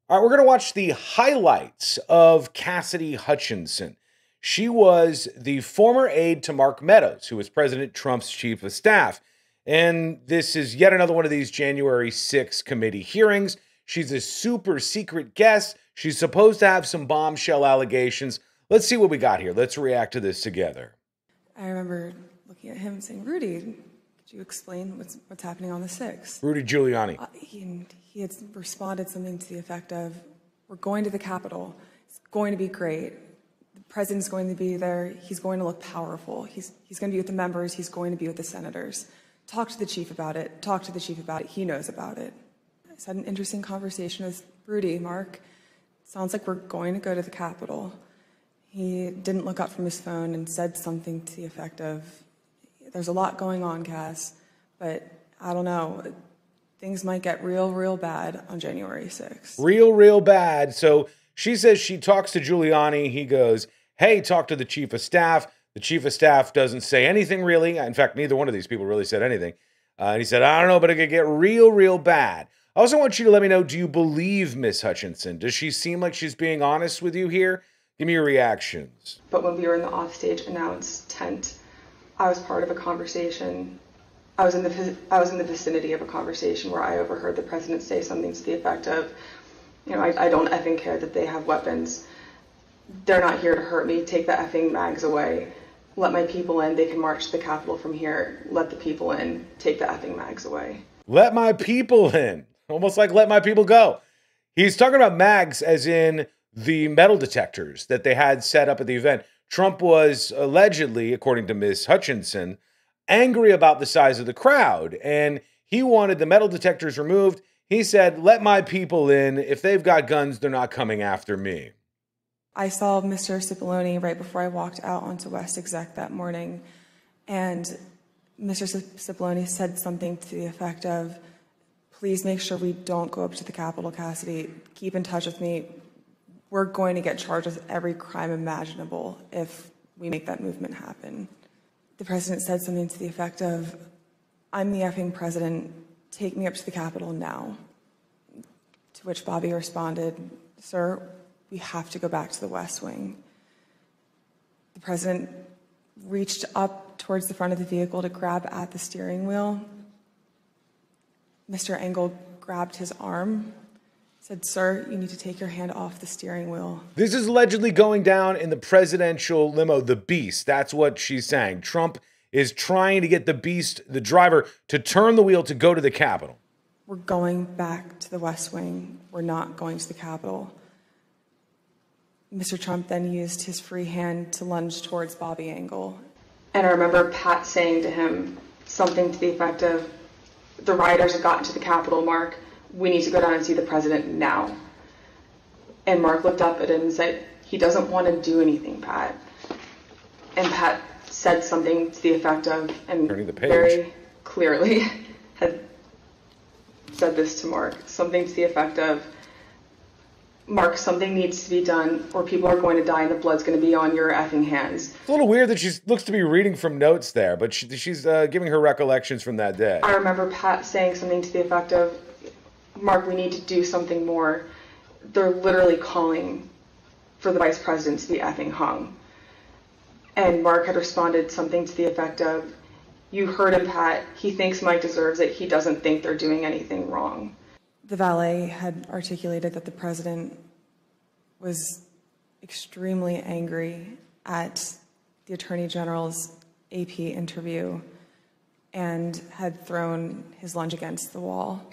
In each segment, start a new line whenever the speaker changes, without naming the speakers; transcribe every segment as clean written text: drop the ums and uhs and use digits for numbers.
All right, we're going to watch the highlights of Cassidy Hutchinson. She was the former aide to Mark Meadows, who was President Trump's chief of staff. And this is yet another one of these January 6th committee hearings. She's a super secret guest. She's supposed to have some bombshell allegations. Let's see what we got here. Let's react to this together.
I remember looking at him and saying, Rudy, could you explain what's happening on the 6th?
Rudy Giuliani.
He had responded something to the effect of, we're going to the Capitol. It's going to be great. The president's going to be there. He's going to look powerful. He's going to be with the members. He's going to be with the senators. Talk to the chief about it. Talk to the chief about it. He knows about it. I just had an interesting conversation with Rudy. Mark, sounds like we're going to go to the Capitol. He didn't look up from his phone and said something to the effect of, there's a lot going on, Cass, but I don't know. Things might get real bad on January 6th.
Real bad. So she says she talks to Giuliani. He goes, hey, talk to the chief of staff. The chief of staff doesn't say anything really. In fact, neither one of these people really said anything. And he said, I don't know, but it could get real bad. I also want you to let me know, do you believe Miss Hutchinson? Does she seem like she's being honest with you here? Give me your reactions.
But when we were in the offstage announce tent, I was part of a conversation. I was in the vicinity of a conversation where I overheard the president say something to the effect of, I don't effing care that they have weapons. They're not here to hurt me. Take the effing mags away. Let my people in. They can march to the Capitol from here. Let the people in. Take the effing mags away.
Let my people in. Almost like let my people go. He's talking about mags as in the metal detectors that they had set up at the event. Trump was allegedly, according to Ms. Hutchinson, angry about the size of the crowd, and he wanted the metal detectors removed. He said, let my people in. If they've got guns, they're not coming after me.
I saw Mr. Cipollone right before I walked out onto West Exec that morning, and Mr. Cipollone said something to the effect of, please make sure we don't go up to the Capitol, Cassidy. Keep in touch with me. We're going to get charged with every crime imaginable if we make that movement happen. The president said something to the effect of, I'm the effing president, take me up to the Capitol now. To which Bobby responded, sir, we have to go back to the West Wing. The president reached up towards the front of the vehicle to grab at the steering wheel. Mr. Engel grabbed his arm, said, sir, you need to take your hand off the steering wheel.
This is allegedly going down in the presidential limo, the Beast. That's what she's saying. Trump is trying to get the Beast, the driver, to turn the wheel to go to the Capitol.
We're going back to the West Wing. We're not going to the Capitol. Mr. Trump then used his free hand to lunge towards Bobby Engel.
And I remember Pat saying to him something to the effect of, the rioters have gotten to the Capitol, Mark. We need to go down and see the president now. And Mark looked up at him and said, he doesn't want to do anything, Pat. And Pat said something to the effect of, and very clearly had said this to Mark, something to the effect of, Mark, something needs to be done or people are going to die and the blood's going to be on your effing hands.
It's a little weird that she looks to be reading from notes there, but she's giving her recollections from that day.
I remember Pat saying something to the effect of, Mark, we need to do something more. They're literally calling for the vice president to be effing hung. And Mark had responded something to the effect of, you heard him, Pat. He thinks Mike deserves it. He doesn't think they're doing anything wrong.
The valet had articulated that the president was extremely angry at the Attorney General's AP interview and had thrown his lunch against the wall.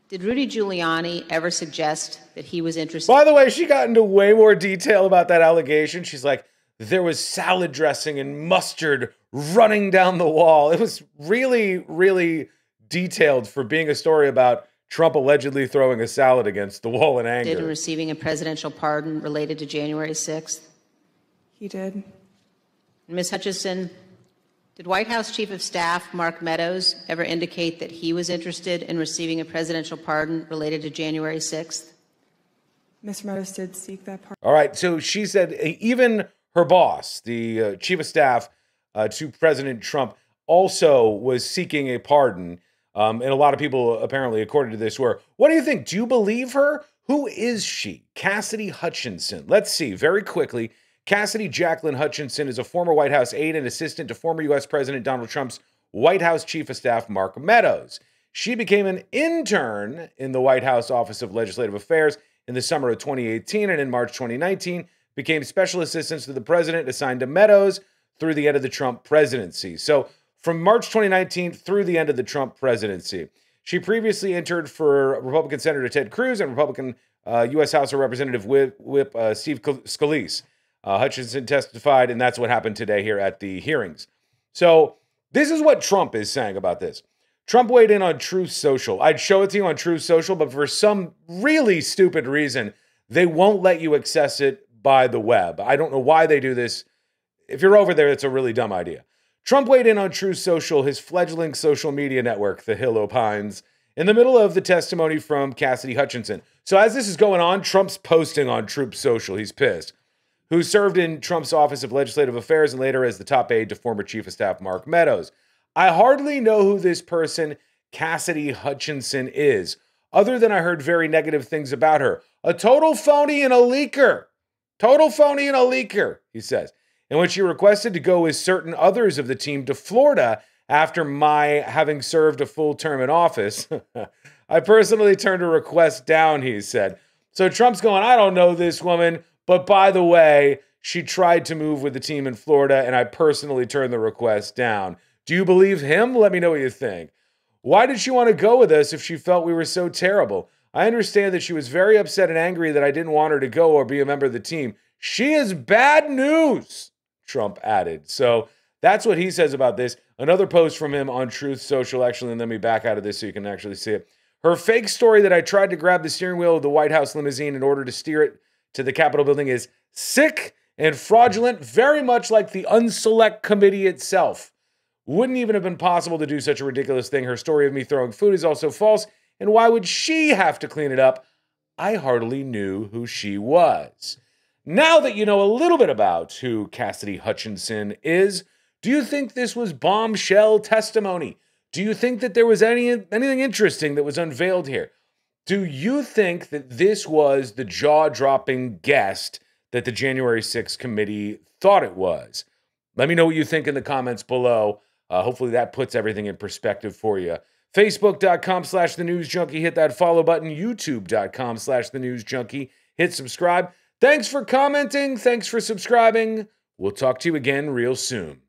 Did Rudy Giuliani ever suggest that he was interested?
By the way, she got into way more detail about that allegation. She's like, there was salad dressing and mustard running down the wall. It was really detailed for being a story about Trump allegedly throwing a salad against the wall in anger.
Did receiving a presidential pardon related to January 6th?
He did.
Ms. Hutchinson, did White House Chief of Staff Mark Meadows ever indicate that he was interested in receiving a presidential pardon related to January 6th?
Mr. Meadows did seek that pardon.
All right, so she said even her boss, the Chief of Staff to President Trump, also was seeking a pardon. And a lot of people, apparently, according to this, were, what do you think? Do you believe her? Who is she? Cassidy Hutchinson. Let's see very quickly. Cassidy Jacqueline Hutchinson is a former White House aide and assistant to former U.S. President Donald Trump's White House Chief of Staff, Mark Meadows. She became an intern in the White House Office of Legislative Affairs in the summer of 2018, and in March 2019, became special assistant to the president assigned to Meadows through the end of the Trump presidency. So from March 2019 through the end of the Trump presidency. She previously interned for Republican Senator Ted Cruz and Republican U.S. House of Representative Whip Steve Scalise. Hutchinson testified, and that's what happened today here at the hearings. So this is what Trump is saying about this. Trump weighed in on Truth Social. I'd show it to you on Truth Social, but for some really stupid reason, they won't let you access it by the web. I don't know why they do this. If you're over there, it's a really dumb idea. Trump weighed in on Truth Social, his fledgling social media network, The Hill opines, in the middle of the testimony from Cassidy Hutchinson. So as this is going on, Trump's posting on Truth Social. He's pissed. Who served in Trump's Office of Legislative Affairs and later as the top aide to former Chief of Staff Mark Meadows. I hardly know who this person, Cassidy Hutchinson, is, other than I heard very negative things about her. A total phony and a leaker. Total phony and a leaker, he says. And when she requested to go with certain others of the team to Florida after my having served a full term in office, I personally turned a request down, he said. So Trump's going, I don't know this woman, but by the way, she tried to move with the team in Florida, and I personally turned the request down. Do you believe him? Let me know what you think. Why did she want to go with us if she felt we were so terrible? I understand that she was very upset and angry that I didn't want her to go or be a member of the team. She is bad news, Trump added. So that's what he says about this. Another post from him on Truth Social, actually, and let me back out of this so you can actually see it. Her fake story that I tried to grab the steering wheel of the White House limousine in order to steer it to the Capitol building is sick and fraudulent, very much like the Unselect Committee itself. Wouldn't even have been possible to do such a ridiculous thing. Her story of me throwing food is also false, and why would she have to clean it up? I hardly knew who she was. Now that you know a little bit about who Cassidy Hutchinson is, do you think this was bombshell testimony? Do you think that there was anything interesting that was unveiled here? Do you think that this was the jaw-dropping guest that the January 6th committee thought it was? Let me know what you think in the comments below. Hopefully that puts everything in perspective for you. Facebook.com/TheNewsJunkie. Hit that follow button. YouTube.com/TheNewsJunkie. Hit subscribe. Thanks for commenting. Thanks for subscribing. We'll talk to you again real soon.